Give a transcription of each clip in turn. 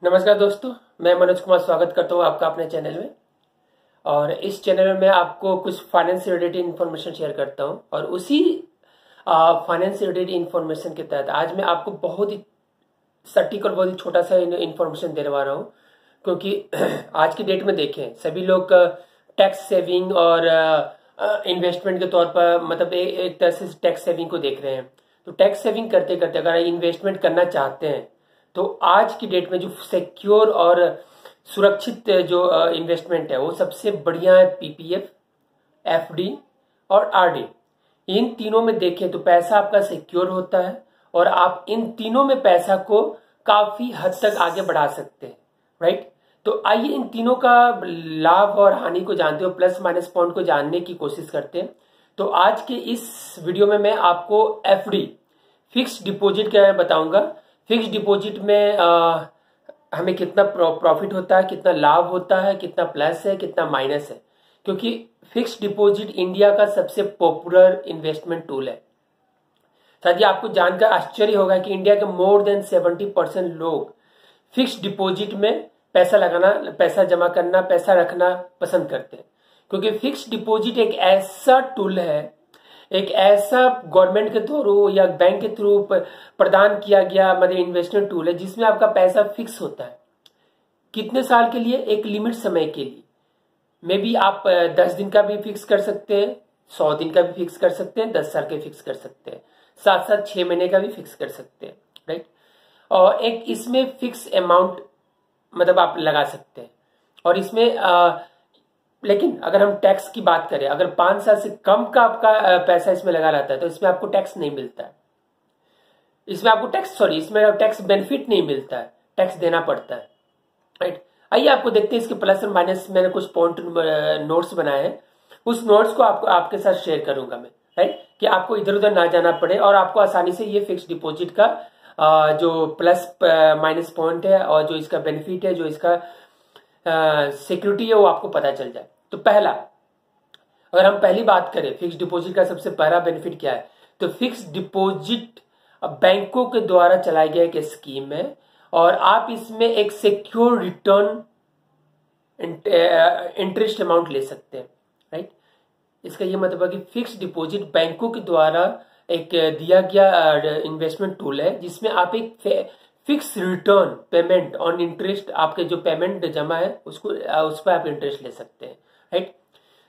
नमस्कार दोस्तों, मैं मनोज कुमार स्वागत करता हूँ आपका अपने चैनल में। और इस चैनल में मैं आपको कुछ फाइनेंस से रिलेटेड इन्फॉर्मेशन शेयर करता हूँ और उसी फाइनेंस से रिलेटेड इन्फॉर्मेशन के तहत आज मैं आपको बहुत ही सटीक और बहुत ही छोटा सा इन्फॉर्मेशन देने वाला हूँ। क्योंकि आज की डेट में देखें सभी लोग टैक्स सेविंग और इन्वेस्टमेंट के तौर पर मतलब एक तरह से टैक्स सेविंग को देख रहे हैं। तो टैक्स सेविंग करते करते अगर इन्वेस्टमेंट करना चाहते हैं तो आज की डेट में जो सिक्योर और सुरक्षित जो इन्वेस्टमेंट है वो सबसे बढ़िया है पीपीएफ, एफडी और आरडी। इन तीनों में देखें तो पैसा आपका सिक्योर होता है और आप इन तीनों में पैसा को काफी हद तक आगे बढ़ा सकते हैं, राइट। तो आइए इन तीनों का लाभ और हानि को जानते हो, प्लस माइनस पॉइंट को जानने की कोशिश करते हैं। तो आज के इस वीडियो में मैं आपको एफडी फिक्स डिपॉजिट क्या बताऊंगा। फिक्स डिपॉजिट में हमें कितना प्रॉफिट होता है, कितना लाभ होता है, कितना प्लस है, कितना माइनस है। क्योंकि फिक्स डिपॉजिट इंडिया का सबसे पॉपुलर इन्वेस्टमेंट टूल है। शायद ये आपको जानकर आश्चर्य होगा कि इंडिया के मोर देन 70% लोग फिक्स डिपॉजिट में पैसा लगाना, पैसा जमा करना, पैसा रखना पसंद करते हैं। क्योंकि फिक्स डिपॉजिट एक ऐसा टूल है, एक ऐसा गवर्नमेंट के थ्रू या बैंक के थ्रू प्रदान किया गया मतलब इन्वेस्टमेंट टूल है जिसमें आपका पैसा फिक्स होता है। कितने साल के लिए? एक लिमिट समय के लिए। मे बी आप 10 दिन का भी फिक्स कर सकते हैं, 100 दिन का भी फिक्स कर सकते हैं, 10 साल के फिक्स कर सकते हैं, साथ साथ 6 महीने का भी फिक्स कर सकते हैं, राइट। और एक इसमें फिक्स अमाउंट मतलब आप लगा सकते हैं। और इसमें लेकिन अगर हम टैक्स की बात करें, अगर 5 साल से कम का आपका पैसा इसमें लगा रहता है तो इसमें आपको टैक्स नहीं मिलता है। इसमें आपको इसमें टैक्स बेनिफिट नहीं मिलता है, टैक्स देना पड़ता है, राइट। आइए आपको देखते हैं इसके प्लस और माइनस। मैंने कुछ पॉइंट नोट्स बनाए हैं, उस नोट्स को आपके साथ शेयर करूंगा मैं, राइट, कि आपको इधर उधर ना जाना पड़े और आपको आसानी से ये फिक्स डिपॉजिट का जो प्लस माइनस पॉइंट है और जो इसका बेनिफिट है, जो इसका सिक्योरिटी है, वो आपको पता चल जाए। तो पहला, अगर हम पहली बात करें फिक्स डिपॉजिट का सबसे पहला बेनिफिट क्या है, तो फिक्स डिपॉजिट बैंकों के द्वारा चलाया गया एक स्कीम है और आप इसमें एक सिक्योर रिटर्न इंटरेस्ट अमाउंट ले सकते हैं, राइट। इसका ये मतलब है कि फिक्स डिपॉजिट बैंकों के द्वारा एक दिया गया इन्वेस्टमेंट टूल है जिसमें आप एक fix return payment on interest, आपके जो पेमेंट जमा है उसको उस पर आप इंटरेस्ट ले सकते हैं, right.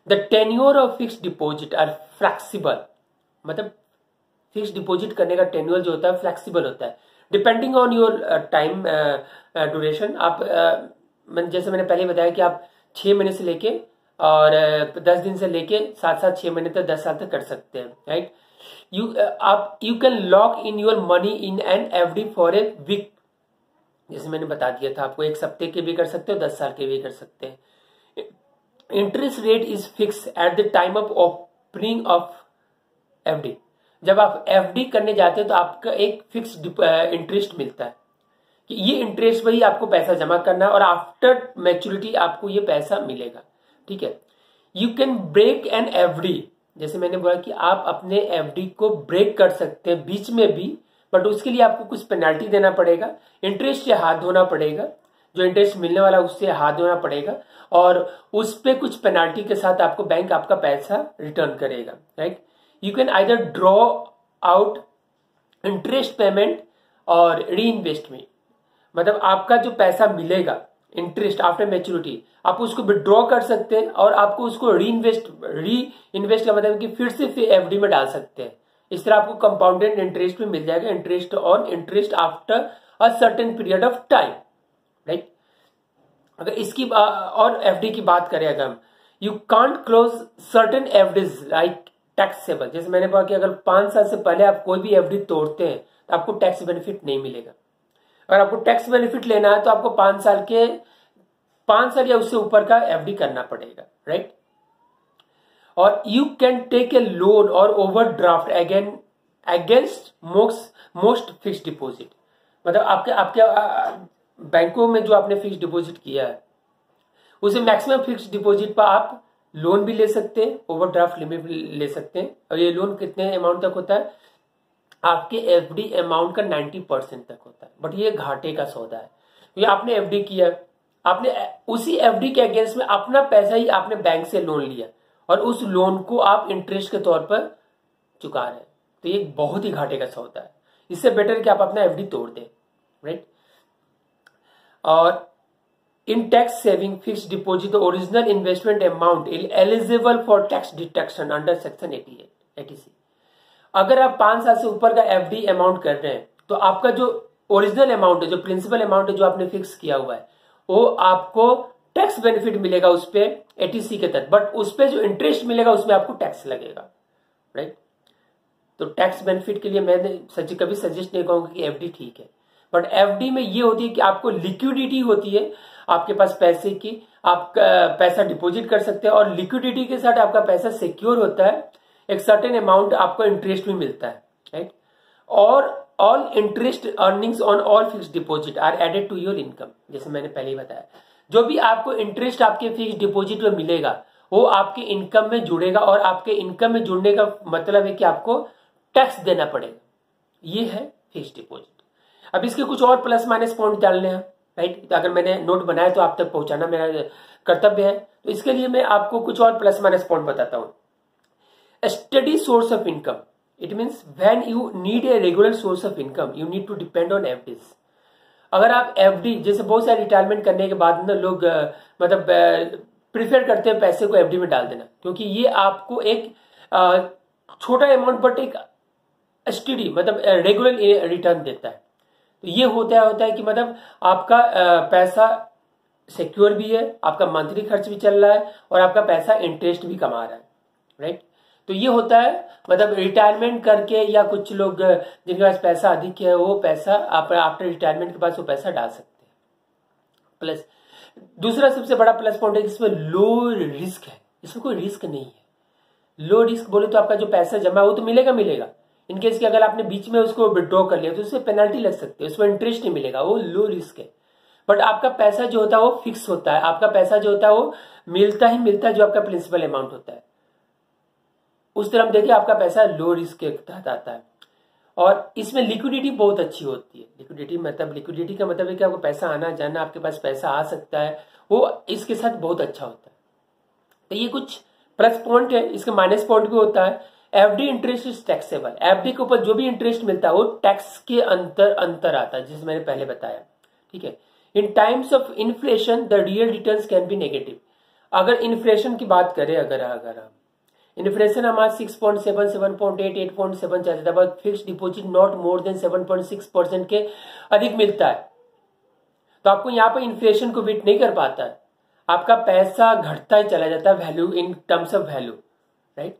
The tenure of fix deposit are flexible, मतलब फिक्स डिपॉजिट करने का टेन्योर जो होता है फ्लेक्सिबल होता है depending on your time duration. आप जैसे मैंने पहले बताया कि आप 6 महीने से लेके और 10 दिन से लेके साथ साथ 6 महीने तक 10 साल तक कर सकते हैं, right. You can lock in your money in an FD for a week, जैसे मैंने बता दिया था आपको, 1 सप्ते के भी कर सकते हो, 10 साल के भी कर सकते हैं। Interest rate is fix at the time of opening of FD. जब आप एफडी करने जाते हैं तो आपका एक फिक्स इंटरेस्ट मिलता है कि ये इंटरेस्ट वही आपको पैसा जमा करना है और आफ्टर मैच्योरिटी आपको ये पैसा मिलेगा, ठीक है। You can break an FD, जैसे मैंने बोला कि आप अपने एफडी को ब्रेक कर सकते हैं बीच में भी, बट उसके लिए आपको कुछ पेनाल्टी देना पड़ेगा, इंटरेस्ट से हाथ धोना पड़ेगा, जो इंटरेस्ट मिलने वाला उससे हाथ धोना पड़ेगा और उस पे कुछ पेनाल्टी के साथ आपको बैंक आपका पैसा रिटर्न करेगा, right. You can either draw out interest payment और री इन्वेस्टमेंट, मतलब आपका जो पैसा मिलेगा इंटरेस्ट आफ्टर मैच्योरिटी आप उसको विड्रॉ कर सकते हैं और आपको उसको री इन्वेस्ट का मतलब कि फिर से एफडी में डाल सकते हैं। इस तरह आपको कंपाउंडेड इंटरेस्ट भी मिल जाएगा, interest on interest after a certain period of time, right. अगर इसकी और एफडी की बात करें, अगर you can't close certain FDs like taxable, जैसे मैंने कहा कि अगर 5 साल से पहले आप कोई भी एफडी तोड़ते हैं तो आपको टैक्स बेनिफिट नहीं मिलेगा। अगर आपको टैक्स बेनिफिट लेना है तो आपको 5 साल या उससे ऊपर का एफडी करना पड़ेगा, राइट। और you can take a loan और overdraft against most fix deposit, मतलब आपके बैंकों में जो आपने फिक्स डिपॉजिट किया है उसे मैक्सिमम फिक्स डिपॉजिट पर आप लोन भी ले सकते हैं, ओवरड्राफ्ट लिमिट भी ले सकते हैं। और ये लोन कितने अमाउंट तक होता है? आपके एफडी अमाउंट का 90% तक होता है, बट ये घाटे का सौदा है। क्योंकि आपने एफडी किया, आपने उसी एफडी के अगेंस्ट में अपना पैसा ही आपने बैंक से लोन लिया और उस लोन को आप इंटरेस्ट के तौर पर चुका रहे हैं, तो ये बहुत ही घाटे का सौदा है। इससे बेटर कि आप अपना एफडी तोड़ दें, राइट। और इन tax saving fixed deposit original investment amount eligible for tax deduction under section 80C। अगर आप 5 साल से ऊपर का एफडी अमाउंट कर रहे हैं तो आपका जो ओरिजिनल अमाउंट है, जो प्रिंसिपल अमाउंट है जो आपने फिक्स किया हुआ है, वो आपको टैक्स बेनिफिट मिलेगा उस पे 80C के तहत, बट उस पे जो इंटरेस्ट मिलेगा उसमें आपको टैक्स लगेगा, राइट। तो टैक्स बेनिफिट के लिए मैंने कभी सजेस्ट नहीं कहूंगा कि एफडी ठीक है, बट एफडी में ये होती है कि आपको लिक्विडिटी होती है आपके पास पैसे की, आप पैसा डिपॉजिट कर सकते हैं और लिक्विडिटी के साथ आपका पैसा सिक्योर होता है, एक सर्टेन अमाउंट आपको इंटरेस्ट भी मिलता है, राइट। और all interest earnings on all fixed deposit are added to your income. जैसे मैंने पहले ही बताया, जो भी आपको इंटरेस्ट आपके फिक्स्ड डिपॉजिट में मिलेगा वो आपके इनकम में जुड़ेगा, और आपके इनकम में जुड़ने का मतलब है कि आपको टैक्स देना पड़ेगा। ये है फिक्स्ड डिपॉजिट। अब इसके कुछ और प्लस माइनस पॉइंट डालने हैं, राइट। अगर मैंने नोट बनाया तो आप तक पहुंचाना मेरा कर्तव्य है, तो इसके लिए मैं आपको कुछ और प्लस माइनस पॉइंट बताता हूं। Steady source of income, it means when you need a regular source of income you need to depend on FDs. अगर आप एफडी, जैसे बहुत सारे रिटायरमेंट करने के बाद ना लोग मतलब प्रिफर करते हैं पैसे को एफडी में डाल देना, क्योंकि ये आपको एक छोटा अमाउंट बट एक स्टडी मतलब रेगुलर रिटर्न देता है। तो ये होता है कि मतलब आपका पैसा सिक्योर भी है, आपका मंथली खर्च भी चल रहा है और आपका पैसा इंटरेस्ट भी कमा रहा है, राइट। तो ये होता है मतलब रिटायरमेंट करके, या कुछ लोग जिनके पास पैसा अधिक है वो पैसा आफ्टर रिटायरमेंट के पास वो पैसा डाल सकते हैं। प्लस दूसरा सबसे बड़ा प्लस पॉइंट है कि इसमें लो रिस्क है, इसमें कोई रिस्क नहीं है। लो रिस्क बोले तो आपका जो पैसा जमा है वो तो मिलेगा, इनकेस कि अगर आपने बीच में उसको विड्रॉ कर लिया तो उससे पेनल्टी लग सकती है, उसमें इंटरेस्ट नहीं मिलेगा, वो लो रिस्क है। बट आपका पैसा जो होता है वो फिक्स होता है, आपका पैसा जो होता है वो मिलता है जो आपका प्रिंसिपल अमाउंट होता है। उस तरह देखिए आपका पैसा लो रिस्क के तहत आता है। और इसमें लिक्विडिटी बहुत अच्छी होती है। लिक्विडिटी का मतलब है कि आपको पैसा आना जाना, आपके पास पैसा आ सकता है, वो इसके साथ बहुत अच्छा होता है। तो ये कुछ प्लस पॉइंट है। इसके माइनस पॉइंट भी होता है। FD interest is taxable, FD के ऊपर जो भी इंटरेस्ट मिलता है वो टैक्स के अंतर आता है, जैसे मैंने पहले बताया, ठीक है। In times of inflation the real returns can be negative. अगर इन्फ्लेशन की बात करें, अगर इन्फ्लेशन हमारा 6.7, 7.8, 8.7 चलता है, but fix deposit not more than 7.6% के अधिक मिलता है, तो आपको यहाँ पर इन्फ्लेशन को बीट नहीं कर पाता है, आपका पैसा घटता ही चला जाता है value, in terms of value, right.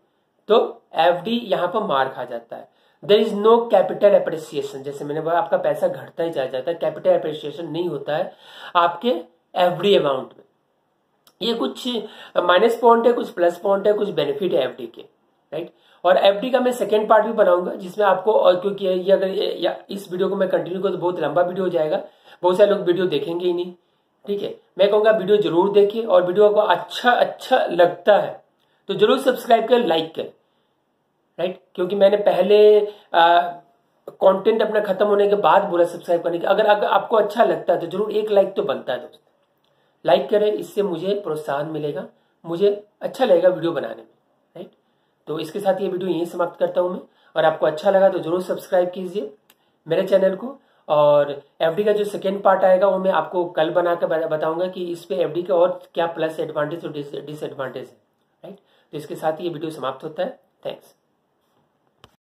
तो एफडी यहाँ पर मार खा जाता है। There is no capital appreciation, जैसे मैंने बोला आपका पैसा घटता ही चला जाता है, कैपिटल एप्रिसिएशन नहीं होता है आपके एफडी अमाउंट में। ये कुछ माइनस पॉइंट है, कुछ प्लस पॉइंट है, कुछ बेनिफिट है एफडी के, राइट। और एफडी का मैं सेकेंड पार्ट भी बनाऊंगा जिसमें आपको, और क्योंकि ये अगर इस वीडियो को मैं कंटिन्यू करूँ तो बहुत लंबा वीडियो हो जाएगा, बहुत सारे लोग वीडियो देखेंगे ही नहीं, ठीक है। मैं कहूंगा वीडियो जरूर देखिए, और वीडियो को अच्छा लगता है तो जरूर सब्सक्राइब कर, लाइक कर, राइट। क्योंकि मैंने पहले कंटेंट अपना खत्म होने के बाद बोला सब्सक्राइब करने के, अगर आपको अच्छा लगता है तो जरूर एक लाइक तो बनता है दोस्त, लाइक करें, इससे मुझे प्रोत्साहन मिलेगा, मुझे अच्छा लगेगा वीडियो बनाने में, राइट। तो इसके साथ ये वीडियो यहीं समाप्त करता हूं मैं, और आपको अच्छा लगा तो जरूर सब्सक्राइब कीजिए मेरे चैनल को। और एफडी का जो सेकेंड पार्ट आएगा वो मैं आपको कल बनाकर बताऊंगा कि इस पे एफडी का और क्या प्लस एडवांटेज और डिसएडवांटेज है, राइट। तो इसके साथ ये वीडियो समाप्त होता है। थैंक्स।